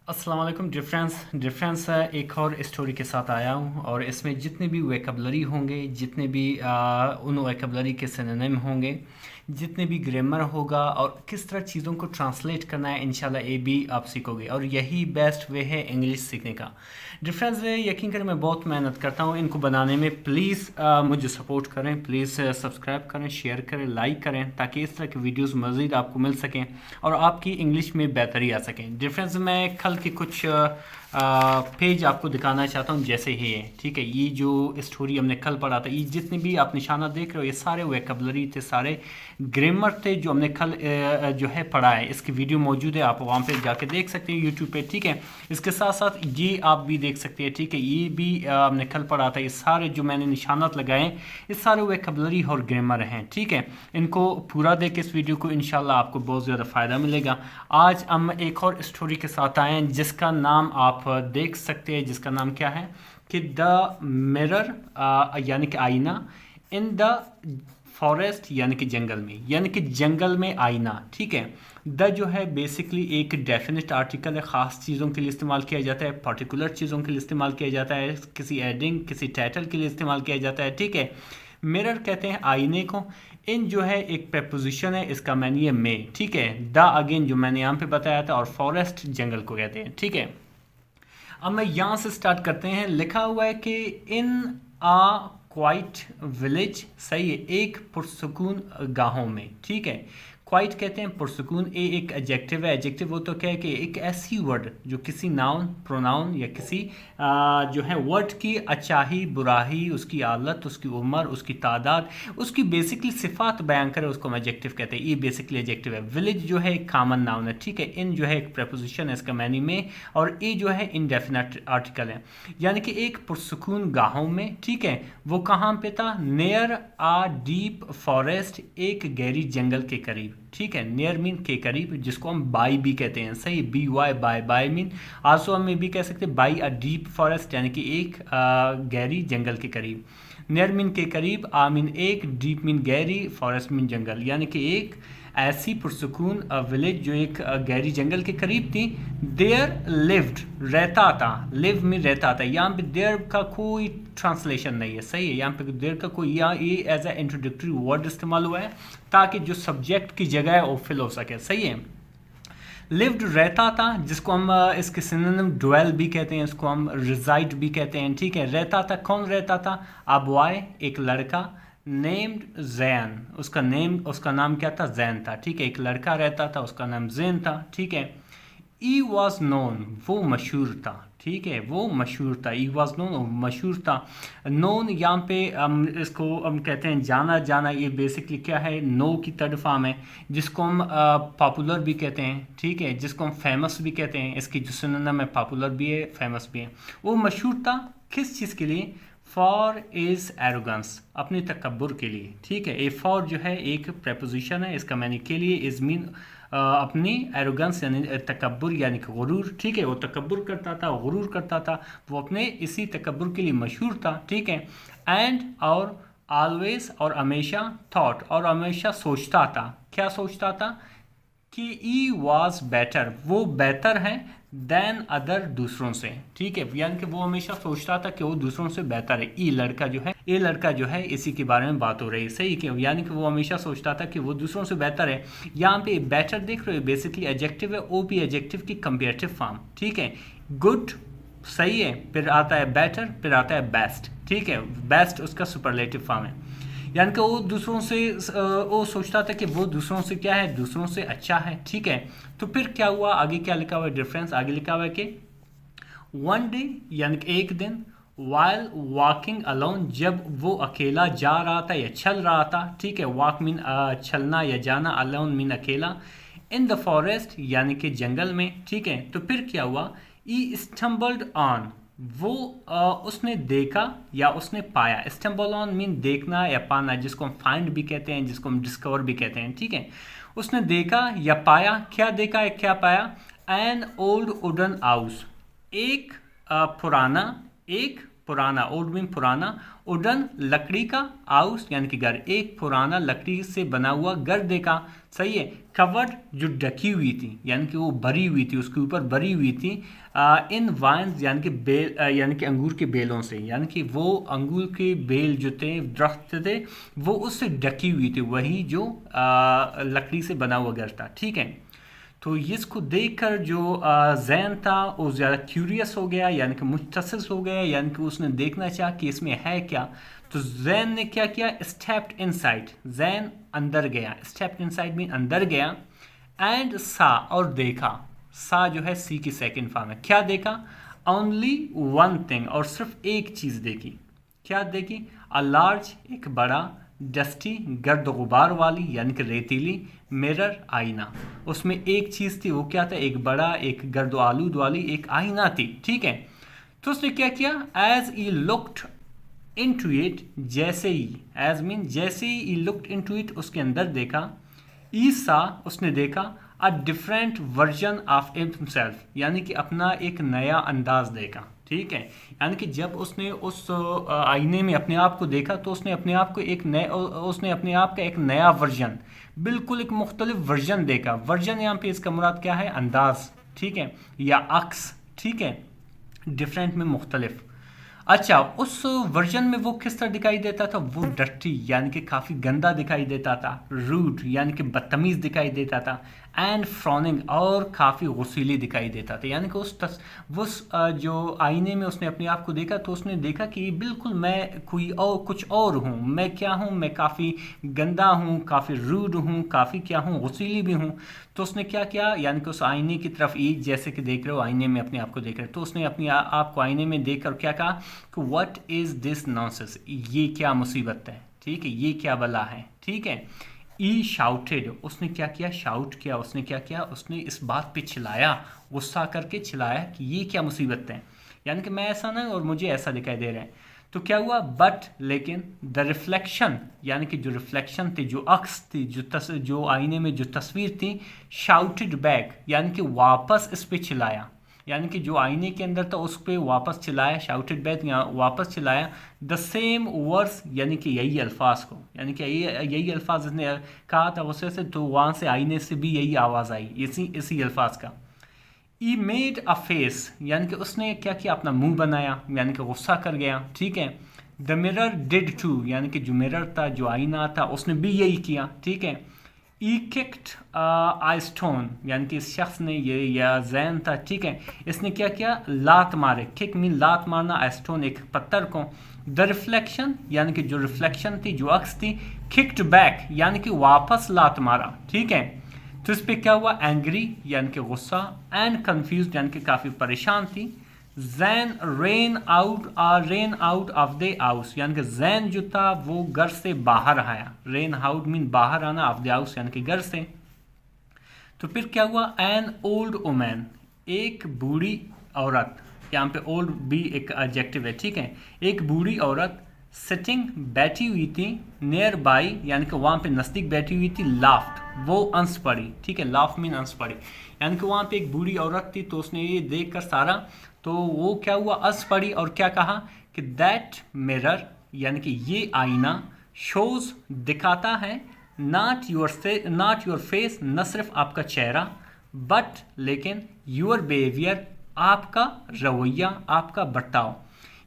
अस्सलाम वालेकुम। डिफरेंस एक और स्टोरी के साथ आया हूँ और इसमें जितने भी वेकबलरी होंगे, जितने भी उन वेकबलरी के सिनोनिम होंगे, जितने भी ग्रामर होगा और किस तरह चीज़ों को ट्रांसलेट करना है, इंशाल्लाह ये भी आप सीखोगे और यही बेस्ट वे है इंग्लिश सीखने का। डिफरेंस यकीन करें मैं बहुत मेहनत करता हूँ इनको बनाने में। प्लीज़ मुझे सपोर्ट करें, प्लीज़ सब्सक्राइब करें, शेयर करें, लाइक करें ताकि इस तरह के वीडियोस मज़ीद आपको मिल सकें और आपकी इंग्लिश में बेहतरी आ सकें। डिफरेंस मैं कल के कुछ पेज आपको दिखाना चाहता हूँ जैसे ही है, ठीक है। ये जो स्टोरी हमने कल पढ़ा था, ये जितने भी आप निशाना देख रहे हो ये सारे वेकबलरी थे, सारे ग्रामर थे जो हमने कल जो है पढ़ा है। इसकी वीडियो मौजूद है, आप वहाँ पे जाके देख सकते हैं यूट्यूब पे, ठीक है। इसके साथ साथ ये आप भी देख सकते हैं, ठीक है। ये भी हमने कल पढ़ा था। ये सारे जो मैंने निशानात लगाए ये सारे वेकबलरी और ग्रामर हैं, ठीक है। इनको पूरा देख इस वीडियो को, इंशाल्लाह आपको बहुत ज़्यादा फ़ायदा मिलेगा। आज हम एक और स्टोरी के साथ आए हैं जिसका नाम आप देख सकते हैं, जिसका नाम क्या है कि द मिरर यानी कि आईना इन द फॉरेस्ट यानी कि जंगल में, यानी कि जंगल में आईना, ठीक है। द जो है बेसिकली एक डेफिनेट आर्टिकल है, ख़ास चीज़ों के लिए इस्तेमाल किया जाता है, पर्टिकुलर चीज़ों के लिए इस्तेमाल किया जाता है, किसी एडिंग किसी टाइटल के लिए इस्तेमाल किया जाता है, ठीक है। मिरर कहते हैं आईने को। इन जो है एक प्रपोजिशन है, इसका मैंने ये में, ठीक है। द अगेन जो मैंने यहाँ पे बताया था, और फॉरेस्ट जंगल को कहते हैं, ठीक है। अब मैं यहाँ से स्टार्ट करते हैं। लिखा हुआ है कि इन आ क्वाइट विलेज, सही है, एक पुरसुकून गांवों में, ठीक है। क्वाइट कहते हैं पुरसुकून, ए एक एडजेक्टिव है। एडजेक्टिव वो तो क्या है कि एक ऐसी वर्ड जो किसी नाउन, प्रोनाउन या किसी जो है वर्ड की अच्छाई बुराई, उसकी हालत, उसकी उम्र, उसकी तादाद, उसकी बेसिकली सिफात बयान करे, उसको हम एडजेक्टिव कहते हैं। ये बेसिकली एडजेक्टिव है। विलेज जो है एक कॉमन नाउन है, ठीक है। इन जो है एक प्रपोजिशन है इसका मैनी में, और ए जो है इनडेफिनेट आर्टिकल है, यानी कि एक पुरसुकून गांव में, ठीक है। वो कहाँ पे था? नियर आ डीप फॉरेस्ट, एक गहरी जंगल के करीब, ठीक है। नियर मीन के करीब, जिसको हम बाई भी कहते हैं, सही, B Y by, by mean also हम भी कह सकते हैं बाई अ डीप फॉरेस्ट, यानी कि एक गहरी जंगल के करीब। नियर मीन के करीब, आ मीन एक, डीप मीन गहरी, फॉरेस्ट मीन जंगल, यानी कि एक ऐसी पुरसुकून विलेज जो एक गहरी जंगल के करीब थी। देयर लिव्ड, रहता था, लिव में रहता था। यहाँ पे देयर का कोई ट्रांसलेशन नहीं है, सही है। यहाँ पे देयर का कोई, यहाँ ये एज ए इंट्रोडक्टरी वर्ड इस्तेमाल हुआ है ताकि जो सब्जेक्ट की जगह है वो फिल हो सके, सही है। लिव्ड रहता था, जिसको हम इसके सिनोनिम ड्वेल भी कहते हैं, इसको हम रिजाइड भी कहते हैं, ठीक है। रहता था, कौन रहता था? अ बॉय, एक लड़का, नेम्ड जैन, उसका नाम क्या था? जैन था, ठीक है। एक लड़का रहता था, उसका नाम जैन था, ठीक है। ई वॉज नोन, वो मशहूर था, ठीक है, वो मशहूर था। ई वॉज नोन, मशहूर था। नोन यहाँ पे इसको हम कहते हैं जाना जाना। ये बेसिकली क्या है? नो की थर्ड फॉर्म है, जिसको हम पॉपुलर भी कहते हैं, ठीक है, जिसको हम फेमस भी कहते हैं। इसकी जो सिनोनिम है पॉपुलर भी है, फेमस भी है। वो मशहूर था किस चीज़ के लिए? फॉर इज एरोगेंस, अपनी तकब्बुर के लिए, ठीक है। ए फॉर जो है एक प्रपोजिशन है, इसका मैंने के लिए, इज मीन अपनी एरोगेंस यानी तकब्बुर यानी कि गुरूर, ठीक है। वो तकब्बुर करता था, गुरूर करता था, वो अपने इसी तकब्बुर के लिए मशहूर था, ठीक है। एंड और ऑलवेज, और हमेशा, थॉट, और हमेशा सोचता था। क्या सोचता था? कि ई वॉज बेटर, वो बेहतर है, देन अदर, दूसरों से, ठीक है। यानी कि वो हमेशा सोचता था कि वो दूसरों से बेहतर है। ई लड़का जो है, ये लड़का जो है, इसी के बारे में बात हो रही है, सही कि, यानी कि वो हमेशा सोचता था कि वो दूसरों से बेहतर है। यहाँ पे बेटर देख रहे हो, बेसिकली एडजेक्टिव है, ओ भी एडजेक्टिव की कंपेरेटिव फॉर्म, ठीक है। गुड, सही है, फिर आता है बेटर, फिर आता है बेस्ट, ठीक है। बेस्ट उसका सुपरलेटिव फॉर्म है, यानी कि वो दूसरों से वो सोचता था कि वो दूसरों से क्या है? दूसरों से अच्छा है, ठीक है। तो फिर क्या हुआ? आगे क्या लिखा हुआ है? डिफरेंस आगे लिखा हुआ है कि वन डे, यानी कि एक दिन, वाइल वॉकिंग अलोन, जब वो अकेला जा रहा था या चल रहा था, ठीक है। वॉक मीन चलना या जाना, अलोन मीन अकेला, इन द फॉरेस्ट यानी कि जंगल में, ठीक है। तो फिर क्या हुआ? ई स्टम्बल्ड ऑन, वो उसने देखा या उसने पाया। स्टम्बल ऑन मीन देखना या पाना, जिसको हम फाइंड भी कहते हैं, जिसको हम डिस्कवर भी कहते हैं, ठीक है। उसने देखा या पाया, क्या देखा या क्या पाया? एन ओल्ड वुडन हाउस, एक पुराना, एक पुराना, ओल्ड मीन पुराना, वुडन लकड़ी का, हाउस यानी कि घर, एक पुराना लकड़ी से बना हुआ घर देखा। सही है। कवर्ड जो ढकी हुई थी यानी कि वो भरी हुई थी, उसके ऊपर भरी हुई थी इन वाइन्स यानी कि बेल यानी कि अंगूर के बेलों से, यानी कि वो अंगूर के बेल जो थे, दरख्त थे, वो उससे ढकी हुई थी, वही जो लकड़ी से बना हुआ घर था। ठीक है। तो इसको देखकर जो जैन था वो ज़्यादा क्यूरियस हो गया, यानी कि मुतसस हो गया, यानी कि उसने देखना चाहा कि इसमें है क्या। तो जैन ने क्या किया, स्टेप्ड इनसाइड, जैन अंदर गया, स्टेप्ड इनसाइड मीन अंदर गया, एंड सा और देखा, सा जो है सी की सेकंड फॉर्म है, क्या देखा, ओनली वन थिंग, और सिर्फ एक चीज़ देखी। क्या देखी, अ लार्ज एक बड़ा, डस्टी गर्द गुबार वाली यानी कि रेतीली, मिरर आईना, उसमें एक चीज़ थी, वो क्या था, एक बड़ा, एक गर्द आलूद वाली एक आईना थी। ठीक है। तो उसने क्या किया, as he looked into it, जैसे ही, एज मीन जैसे ही लुक्ड इनटू इट, उसके अंदर देखा, ईसा उसने देखा, a different version of himself, यानी कि अपना एक नया अंदाज देखा। ठीक है। यानी कि जब उसने उस आईने में अपने आप को देखा तो उसने अपने आप को उसने अपने आप का एक नया वर्जन, बिल्कुल एक मुख्तलिफ वर्जन देखा। वर्जन यहाँ पे इसका मुराद क्या है, अंदाज। ठीक है, या अक्स। ठीक है, डिफरेंट में मुख्तलिफ। अच्छा, उस वर्जन में वो किस तरह दिखाई देता था, वो डर्टी यानी कि काफ़ी गंदा दिखाई देता था, रूड यानी कि बदतमीज़ दिखाई देता था, एंड फ्रॉनिंग और काफ़ी गुस्सीली दिखाई देता था। यानी कि जो आईने में उसने अपने आप को देखा तो उसने देखा कि बिल्कुल मैं कोई और कुछ और हूँ, मैं क्या हूँ, मैं काफ़ी गंदा हूँ, काफ़ी रूड हूँ, काफ़ी क्या हूँ, गुस्सीली भी हूँ। तो उसने क्या किया, यानी कि उस आईने की तरफ एक जैसे कि देख रहे हो, आईने में अपने आप को देख रहे हो, तो उसने अपने आप को आईने में देख कर क्या कहा कि व्हाट इज़ दिस नॉनसेंस, ये क्या मुसीबत है। ठीक है, ये क्या बला है। ठीक है। ई शाउटेड, उसने क्या किया, शाउट किया, उसने क्या किया, उसने इस बात पे चिल्लाया, गुस्सा करके चिल्लाया कि ये क्या मुसीबत है, यानी कि मैं ऐसा ना और मुझे ऐसा दिखाई दे रहा है। तो क्या हुआ, बट लेकिन द रिफ्लेक्शन, यानी कि जो रिफ्लेक्शन थी, जो अक्स थी, जो आईने में जो तस्वीर थी, शाउटेड बैक यानी कि वापस इस पे चिल्लाया, यानी कि जो आईने के अंदर था उस पर वापस चिल्लाया, शाउटेड बैक यहाँ वापस चिल्लाया, द सेम वर्ड्स यानी कि यही अल्फाज को, यानी कि यही अल्फाज इसने कहा था उससे से, तो वहाँ से आईने से भी यही आवाज़ आई, इसी अल्फाज का। ई मेड अ फेस, यानी कि उसने क्या किया, अपना मुंह बनाया, यानी कि गुस्सा कर गया। ठीक है। द मिरर डिड टू, यानी कि जो मिरर था, जो आईना था, उसने भी यही किया। ठीक है। ई किक्ड आई स्टोन, यानी कि इस शख्स ने, ये या जैन था, ठीक है, इसने क्या किया, लात मारे, किक मीन लात मारना, आई स्टोन एक पत्थर को। द रिफ्लेक्शन, यानी कि जो रिफ्लेक्शन थी, जो अक्स थी, किक्ड बैक यानी कि वापस लात मारा। ठीक है। तो इस पर क्या हुआ, एंग्री यानी कि गुस्सा, एंड कंफ्यूज यानी कि काफ़ी परेशान थी। Jain rain out of the house, यानी कि जैन जो था वो घर से बाहर आया, रेन आउट मीन बाहर आना, ऑफ द हाउस यानी कि घर से। तो फिर क्या हुआ, एन ओल्ड वुमन, एक बूढ़ी औरत, यहाँ पे ओल्ड भी एक एडजेक्टिव है। ठीक है, एक बूढ़ी औरत, सिटिंग बैठी हुई थी, नियर बाई यानी कि वहाँ पे नज़दीक बैठी हुई थी, लाफ्ट वो अंस पड़ी। ठीक है, लाफ मीन अंस पड़ी, यानी कि वहाँ पे एक बूढ़ी औरत थी, तो उसने ये देख कर सारा, तो वो क्या हुआ, अंस पड़ी, और क्या कहा कि दैट मिरर यानी कि ये आईना, शोज दिखाता है, नॉट योर फेस, न सिर्फ आपका चेहरा, बट लेकिन योर बिहेवियर, आपका रवैया, आपका बर्ताव।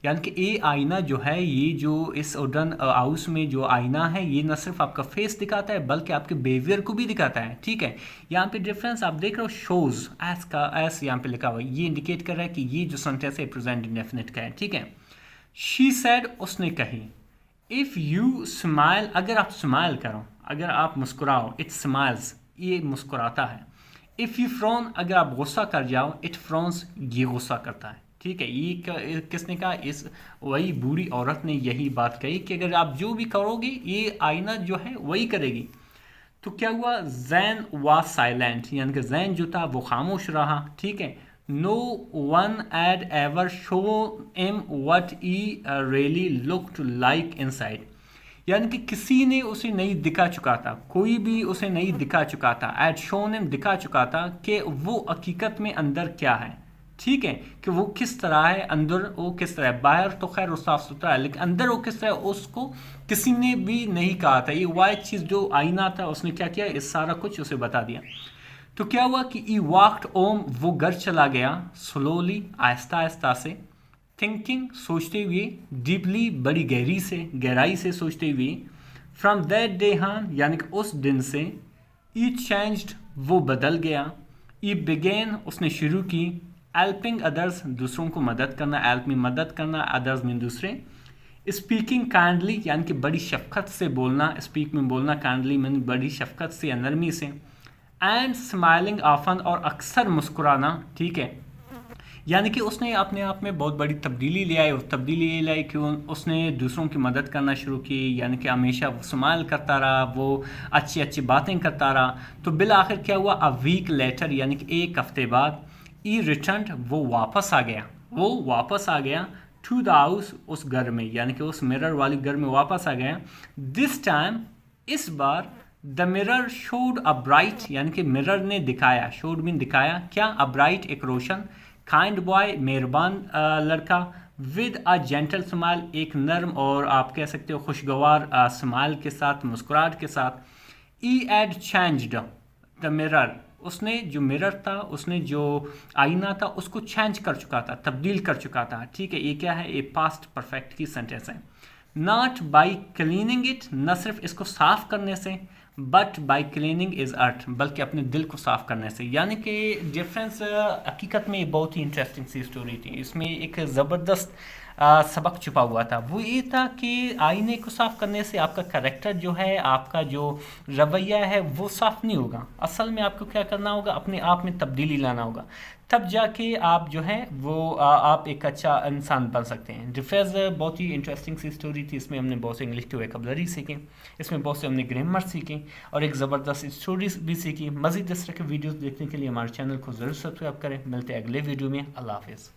यानी कि ये आईना जो है, ये जो इस वुडन हाउस में जो आईना है, ये न सिर्फ आपका फेस दिखाता है बल्कि आपके बिहेवियर को भी दिखाता है। ठीक है। यहाँ पे डिफरेंस आप देख रहे हो, शोज एस का एस यहाँ पे लिखा हुआ है, ये इंडिकेट कर रहा है कि ये जो सेंटेंस है प्रेजेंट इंडेफिनिट का है। ठीक है। शी सेड, उसने कही, इफ़ यू स्माइल, अगर आप स्माइल करो, अगर आप मुस्कुराओ, इट स्माइल्स, ये मुस्कुराता है। इफ़ यू फ्रॉन, अगर आप गुस्सा कर जाओ, इट फ्रॉन्स, ये गुस्सा करता है। ठीक है, ये किसने कहा, इस वही बूढ़ी औरत ने यही बात कही कि अगर आप जो भी करोगे ये आईना जो है वही करेगी। तो क्या हुआ, जैन वाज साइलेंट, यानी कि जैन जो था वो खामोश रहा। ठीक है। No one had ever show him what he really looked like inside, यानी कि किसी ने उसे नहीं दिखा चुका था, कोई भी उसे नहीं दिखा चुका था, एड शोन हिम दिखा चुका था कि वो हकीकत में अंदर क्या है। ठीक है, कि वो किस तरह है, अंदर वो किस तरह है। बाहर तो खैर वो साफ सुथरा है, लेकिन अंदर वो किस तरह है उसको किसी ने भी नहीं कहा था। ये वाइट चीज़ जो आईना था उसने क्या किया, इस सारा कुछ उसे बता दिया। तो क्या हुआ कि ई वॉक्ड ओम, वो घर चला गया, स्लोली, आहिस्ता आहिस्ता से, थिंकिंग, सोचते हुए, डीपली, बड़ी गहराई से सोचते हुए, फ्रॉम दैट डे, हाँ यानी कि उस दिन से, ई चेंज्ड, वो बदल गया, ई बिगेन, उसने शुरू की, हेल्पिंग अदर्स, दूसरों को मदद करना, हेल्प में मदद करना, अदर्स में दूसरे, स्पीकिंग काइंडली, यानी कि बड़ी शफकत से बोलना, स्पीक में बोलना, काइंडली में बड़ी शफकत से, नरमी से, एंड स्माइलिंग ऑफन, और अक्सर मुस्कुराना, ठीक है। यानी कि उसने अपने आप में बहुत बड़ी तब्दीली ले आई, और तब्दीली लाई कि उसने दूसरों की मदद करना शुरू की, यानी कि हमेशा वो स्माइल करता रहा, वो अच्छी अच्छी बातें करता रहा। तो बिल आखिर क्या हुआ, अ वीक लेटर, यानी कि एक हफ्ते बाद, ई रिटर्न, वो वापस आ गया टू द हाउस, उस घर में, यानी कि उस मिरर वाली घर में वापस आ गया। दिस टाइम, इस बार, the mirror showed a bright, यानी कि मिरर ने दिखाया, शोड मीन दिखाया क्या, अ ब्राइट, एक रोशन, काइंड बॉय, मेहरबान लड़का, विद अ जेंटल स्माइल, एक नर्म और आप कह सकते हो खुशगवार स्माइल के साथ, मुस्कुराहट के साथ। ई एड चेंज्ड द मिरर, उसने जो मिरर था, उसने जो आईना था, उसको चेंज कर चुका था, तब्दील कर चुका था, ठीक है। ये क्या है, ये पास्ट परफेक्ट की सेंटेंस है। नॉट बाई क्लीनिंग इट, न सिर्फ इसको साफ करने से, but by cleaning is earth, बल्कि अपने दिल को साफ करने से। यानी कि डिफरेंस हकीकत में बहुत ही इंटरेस्टिंग सी स्टोरी थी। इसमें एक ज़बरदस्त सबक छुपा हुआ था। वो ये था कि आईने को साफ करने से आपका करैक्टर जो है, आपका जो रवैया है, वो साफ नहीं होगा। असल में आपको क्या करना होगा, अपने आप में तब्दीली लाना होगा, तब जाके आप जो है वो आप एक अच्छा इंसान बन सकते हैं। डिफरेंस बहुत ही इंटरेस्टिंग सी स्टोरी थी। इसमें हमने बहुत से इंग्लिश की वोकैबुलरी सीखी, इसमें बहुत से हमने ग्रामर सीखे, और एक ज़बरदस्त स्टोरी भी सीखी। मज़ीद इस तरह के वीडियोस देखने के लिए हमारे चैनल को ज़रूर सब्सक्राइब करें। मिलते हैं अगले वीडियो में। अल्लाह हाफिज़।